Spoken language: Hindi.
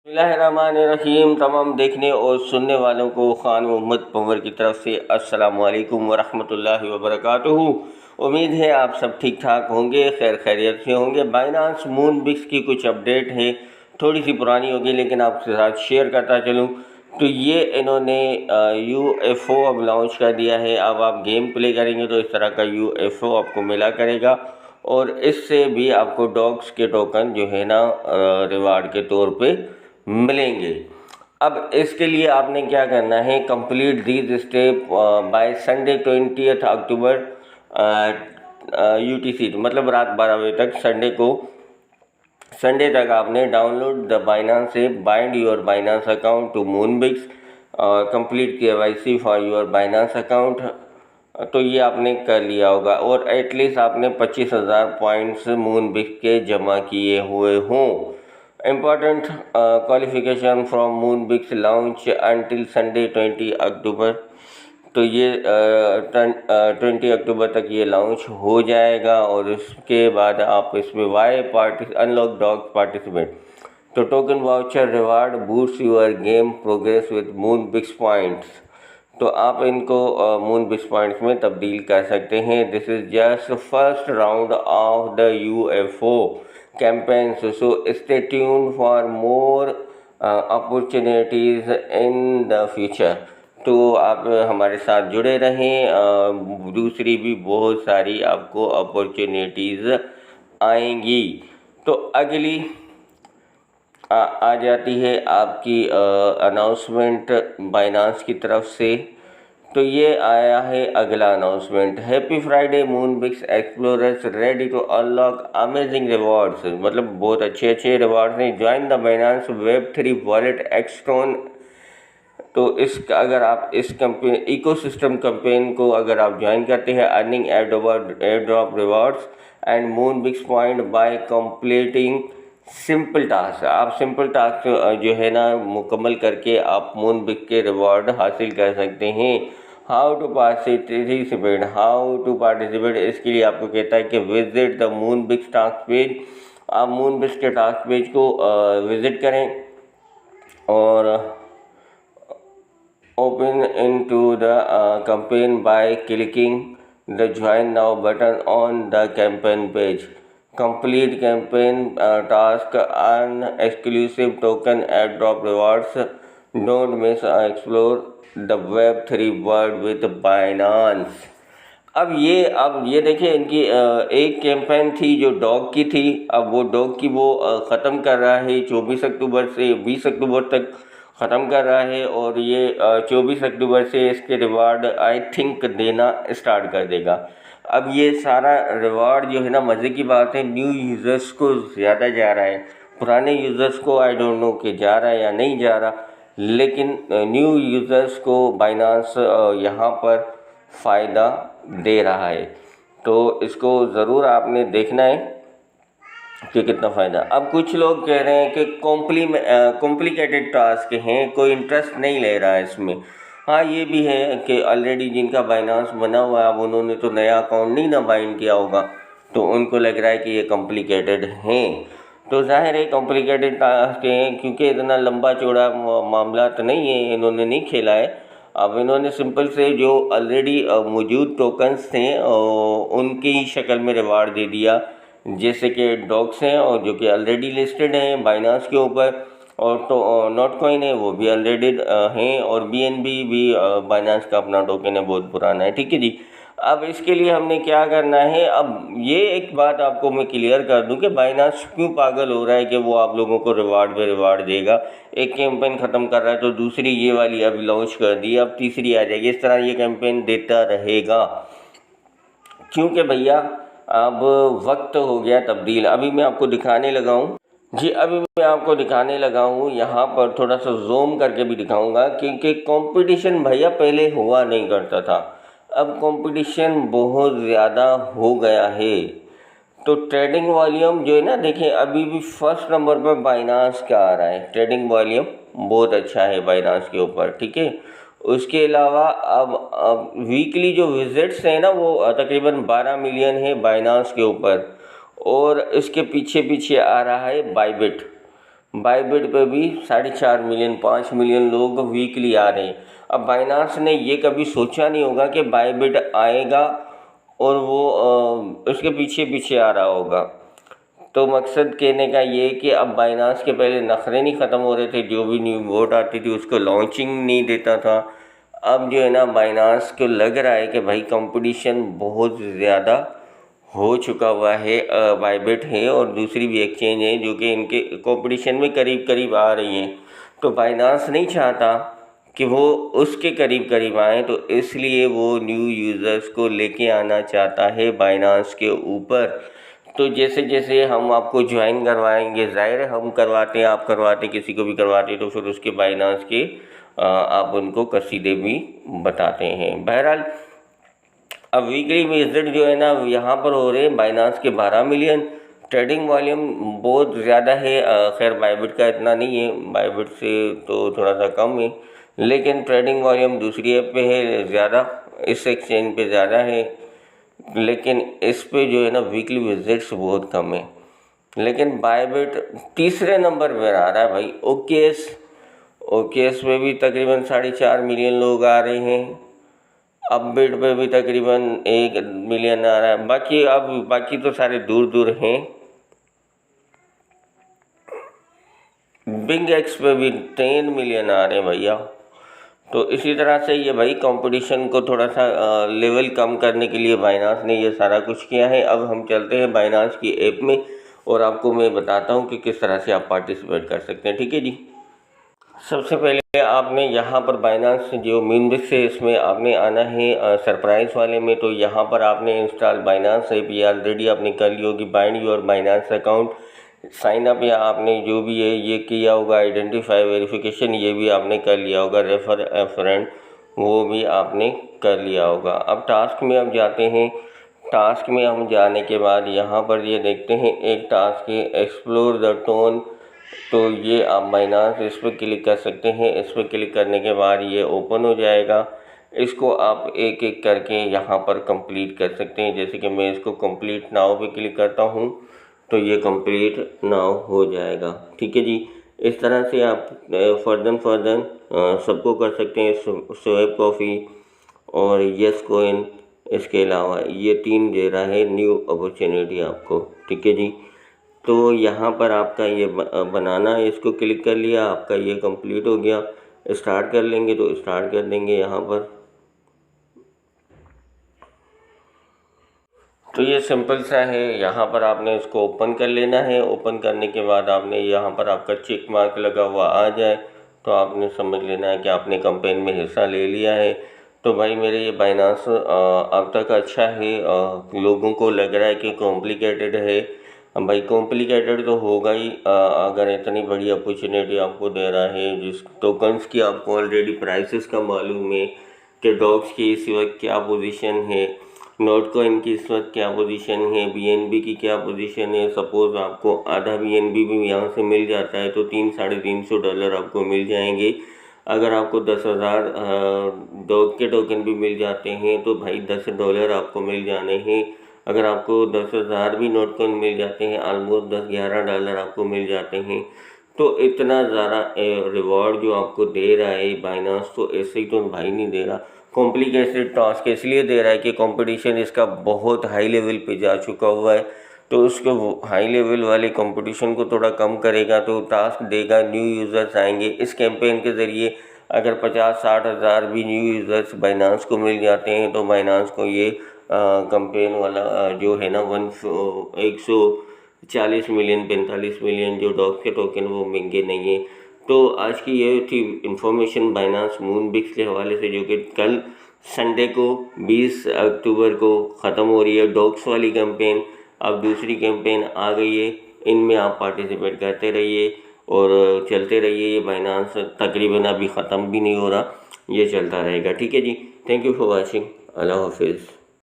बिस्मिल्लाहिर्रहमानिर्रहीम। तमाम देखने और सुनने वालों को खान मोहम्मद पंवर की तरफ से अस्सलामु अलैकुम वरहमतुल्लाहि वबरकातुहू। उम्मीद है आप सब ठीक ठाक होंगे, खैर खैरियत से होंगे। बाइनांस मूनबिक्स की कुछ अपडेट है, थोड़ी सी पुरानी होगी लेकिन आपके साथ शेयर करता चलूँ। तो ये इन्होंने UFO अब लॉन्च कर दिया है। अब आप गेम प्ले करेंगे तो इस तरह का UFO आपको मिला करेगा और इससे भी आपको डॉग्स के टोकन जो है ना रिवार्ड के तौर पे मिलेंगे। अब इसके लिए आपने क्या करना है, complete these step by Sunday 20 October UTC, मतलब रात 12 बजे तक संडे तक आपने download the Binance app, bind your Binance account to Moonbix, complete KYC for your Binance account. तो ये आपने कर लिया होगा और एटलीस्ट आपने 25,000 पॉइंट्स मूनबिक्स के जमा किए हुए हों। Important qualification from Moonbix launch until Sunday 20 October. तो ये 20 अक्टूबर तक ये लॉन्च हो जाएगा और इसके बाद आप इसमें अनलॉक डॉग पार्टिसिपेट। तो token voucher reward boost your game progress with Moonbix points. तो आप इनको मूनबिक्स पॉइंट्स में तब्दील कर सकते हैं। This is just first round of the UFO campaigns, so stay tuned for more opportunities in the future। तो आप हमारे साथ जुड़े रहें, दूसरी भी बहुत सारी आपको अपॉर्चुनिटीज़ आएंगी। तो अगली आ जाती है आपकी अनाउंसमेंट बाइनांस की तरफ से। तो ये आया है अगला announcement, happy Friday Moonbix explorers ready to unlock amazing rewards, मतलब बहुत अच्छे अच्छे रिवॉर्ड्स हैं। Join the Binance Web3 wallet extension. तो अगर आप इस इकोसिस्टम कैंपेन को अगर आप ज्वाइन करते हैं, earning airdrop rewards and Moonbix point by completing simple task. आप सिंपल टास्क जो है ना मुकम्मल करके आप मूनबिक्स के रिवॉर्ड हासिल कर सकते हैं। हाउ टू पार्टिसिपेट, इसके लिए आपको कहता है कि visit the Moonbix task page. आप मूनबिक्स के टास्क पेज को विजिट करें और open into the campaign by clicking the join now button on the campaign page. Complete campaign task, earn exclusive token airdrop rewards. Don't miss explore the Web3 world with Binance। अब ये देखिए, इनकी एक कैंपेन थी जो डॉग की थी। अब वो डॉग की वो ख़त्म कर रहा है 24 अक्टूबर से 20 अक्टूबर तक ख़त्म कर रहा है और ये 24 अक्टूबर से इसके रिवार्ड आई थिंक देना स्टार्ट कर देगा। अब ये सारा रिवार्ड जो है ना, मज़े की बात है, न्यू यूज़र्स को ज़्यादा जा रहा है। पुराने यूज़र्स को आई डोंट नो कि जा रहा है या नहीं जा रहा, लेकिन न्यू यूज़र्स को बाइनांस यहाँ पर फ़ायदा दे रहा है। तो इसको ज़रूर आपने देखना है कि कितना फ़ायदा। अब कुछ लोग कह रहे हैं कि कॉम्प्लिकेटेड टास्क हैं, कोई इंटरेस्ट नहीं ले रहा है इसमें। हाँ, ये भी है कि ऑलरेडी जिनका बाइनांस बना हुआ है, अब उन्होंने तो नया अकाउंट नहीं ना बाइंड किया होगा, तो उनको लग रहा है कि ये कॉम्प्लिकेटेड हैं। तो जाहिर है कॉम्प्लिकेटेड टास्क हैं, क्योंकि इतना लंबा चौड़ा मामला तो नहीं है, इन्होंने नहीं खेला है। अब इन्होंने सिंपल से जो ऑलरेडी मौजूद टोकन्स थे उनकी शक्ल में रिवार्ड दे दिया, जैसे कि डॉग्स हैं और जो कि ऑलरेडी लिस्टेड हैं बाइनांस के ऊपर, और तो नोटकॉइन है वो भी ऑलरेडी हैं, और BNB भी बाइनांस का अपना टोकन है, बहुत पुराना है। ठीक है जी। अब इसके लिए हमने क्या करना है, अब ये एक बात आपको मैं क्लियर कर दूं कि बाइनांस क्यों पागल हो रहा है कि वो आप लोगों को रिवार्ड पे रिवार्ड देगा। एक कैंपेन ख़त्म कर रहा है तो दूसरी ये वाली अभी लॉन्च कर दी, अब तीसरी आ जाएगी। इस तरह ये कैंपेन देता रहेगा, क्योंकि भैया अब वक्त हो गया तब्दील। अभी मैं आपको दिखाने लगा हूँ जी, यहाँ पर थोड़ा सा जूम करके भी दिखाऊंगा, क्योंकि कंपटीशन भैया पहले हुआ नहीं करता था, अब कंपटीशन बहुत ज़्यादा हो गया है। तो ट्रेडिंग वॉल्यूम जो है ना, देखिए अभी भी फर्स्ट नंबर पर बाइनांस का आ रहा है। ट्रेडिंग वॉल्यूम बहुत अच्छा है बाइनांस के ऊपर, ठीक है। उसके अलावा अब वीकली जो विजिट्स हैं ना, वो तकरीबन 12 मिलियन है बाइनांस के ऊपर, और इसके पीछे पीछे आ रहा है बायबिट पे भी 4.5 मिलियन 5 मिलियन लोग वीकली आ रहे हैं। अब बाइनांस ने ये कभी सोचा नहीं होगा कि बायबिट आएगा और वो उसके पीछे पीछे आ रहा होगा। तो मकसद कहने का ये कि अब बाइनांस के पहले नखरे नहीं ख़त्म हो रहे थे, जो भी न्यू वोट आती थी उसको लॉन्चिंग नहीं देता था। अब जो है ना बाइनांस को लग रहा है कि भाई कंपटीशन बहुत ज़्यादा हो चुका हुआ है। बायबिट है और दूसरी भी एक्सचेंज है जो कि इनके कंपटीशन में करीब करीब आ रही हैं। तो बाइनांस नहीं चाहता कि वो उसके करीब करीब आए, तो इसलिए वो न्यू यूज़र्स को लेके आना चाहता है बाइनांस के ऊपर। तो जैसे जैसे हम आपको ज्वाइन करवाएंगे, ज़ाहिर है हम करवाते हैं, आप करवाते, किसी को भी करवाते, तो फिर उसके बाइनांस के आप उनको कसीदे भी बताते हैं। बहरहाल अब वीकली विजिट जो है ना यहाँ पर हो रहे हैं बाइनांस के 12 मिलियन। ट्रेडिंग वॉल्यूम बहुत ज़्यादा है, खैर बायबिट का इतना नहीं है, बायबिट से तो थोड़ा सा कम है, लेकिन ट्रेडिंग वॉल्यूम दूसरी ऐप पे है ज़्यादा, इस एक्सचेंज पे ज़्यादा है, लेकिन इस पे जो है ना वीकली विजिट्स बहुत कम है। लेकिन बायबिट तीसरे नंबर पर आ रहा है भाई। ओकेएस पे भी तकरीबन 4.5 मिलियन लोग आ रहे हैं। अपबिट पे भी तकरीबन 1 मिलियन आ रहा है। बाकी तो सारे दूर दूर हैं। बिग एक्स पे भी 10 मिलियन आ रहे हैं भैया। तो इसी तरह से ये भाई कंपटीशन को थोड़ा सा लेवल कम करने के लिए बाइनांस ने ये सारा कुछ किया है। अब हम चलते हैं बाइनांस की ऐप में और आपको मैं बताता हूँ कि किस तरह से आप पार्टिसिपेट कर सकते हैं। ठीक है जी। सबसे पहले आपने यहाँ पर बाइनांस जो मेनबिक्स है इसमें आपने आना है सरप्राइज वाले में। तो यहाँ पर आपने इंस्टॉल बाइनांस ऐप, ये ऑलरेडी आपने कर ली होगी। Bind your Binance account, sign up या आपने जो भी है ये किया होगा, आइडेंटिफाई वेरिफिकेशन ये भी आपने कर लिया होगा, रेफर ए फ्रेंड वो भी आपने कर लिया होगा। अब टास्क में अब जाते हैं। टास्क में हम जाने के बाद यहाँ पर ये देखते हैं एक टास्क है एक्सप्लोर द टोन। तो ये आप बाइनांस इस पर क्लिक कर सकते हैं। इस पर क्लिक करने के बाद ये ओपन हो जाएगा। इसको आप एक एक करके यहाँ पर कंप्लीट कर सकते हैं। जैसे कि मैं इसको कंप्लीट नाउ पे क्लिक करता हूँ तो ये कंप्लीट नाउ हो जाएगा। ठीक है जी। इस तरह से आप फर्दर सबको कर सकते हैं। स्वैप कॉफ़ी और यस कॉइन, इसके अलावा ये 3 दे रहा है न्यू अपॉर्चुनिटी आपको। ठीक है जी। तो यहाँ पर आपका ये बनाना है, इसको क्लिक कर लिया, आपका ये कंप्लीट हो गया। स्टार्ट कर लेंगे तो स्टार्ट कर देंगे यहाँ पर। तो ये सिंपल सा है। यहाँ पर आपने इसको ओपन कर लेना है। ओपन करने के बाद आपने यहाँ पर आपका चेक मार्क लगा हुआ आ जाए तो आपने समझ लेना है कि आपने कैंपेन में हिस्सा ले लिया है। तो भाई मेरे ये बाइनांस अब तक अच्छा है। लोगों को लग रहा है कि कॉम्प्लिकेटेड है। भाई कॉम्प्लिकेटेड तो होगा ही, अगर इतनी बड़ी अपॉर्चुनिटी आपको दे रहा है, जिस टोकन्स की आपको ऑलरेडी प्राइसेस का मालूम है कि डॉग्स की इस वक्त क्या पोजीशन है, नोट कॉइन की इस वक्त क्या पोजीशन है, बीएनबी की क्या पोजीशन है। सपोज़ आपको आधा बीएनबी भी यहाँ से मिल जाता है तो $300-350 आपको मिल जाएंगे। अगर आपको 10,000 डॉग के टोकन भी मिल जाते हैं तो भाई $10 आपको मिल जाने हैं। अगर आपको 10,000 भी नोट कॉइन मिल जाते हैं, ऑलमोस्ट $10-11 आपको मिल जाते हैं। तो इतना ज़्यादा रिवॉर्ड जो आपको दे रहा है बाइनांस, तो ऐसे ही तो भाई नहीं दे रहा। कॉम्प्लिकेटेड टास्क इसलिए दे रहा है कि कंपटीशन इसका बहुत हाई लेवल पे जा चुका हुआ है। तो उसको हाई लेवल वाले कंपटीशन को थोड़ा कम करेगा तो टास्क देगा, न्यू यूज़र्स आएंगे। इस कैंपेन के ज़रिए अगर 50-60 हज़ार भी न्यू यूज़र्स बाइनांस को मिल जाते हैं तो बाइनांस को ये कैंपेन वाला जो है ना 140 मिलियन 45 मिलियन जो डॉग के टोकन वो महंगे नहीं है। तो आज की ये थी इन्फॉर्मेशन बाइनांस मूनबिक्स के हवाले से, जो कि कल संडे को 20 अक्टूबर को ख़त्म हो रही है डॉग्स वाली कैंपेन। अब दूसरी कैंपेन आ गई है, इनमें आप पार्टिसिपेट करते रहिए और चलते रहिए। ये बाइनांस तकरीबन अभी ख़त्म भी नहीं हो रहा, ये चलता रहेगा। ठीक है जी। Thank you for watching. अल्लाह हाफिज़।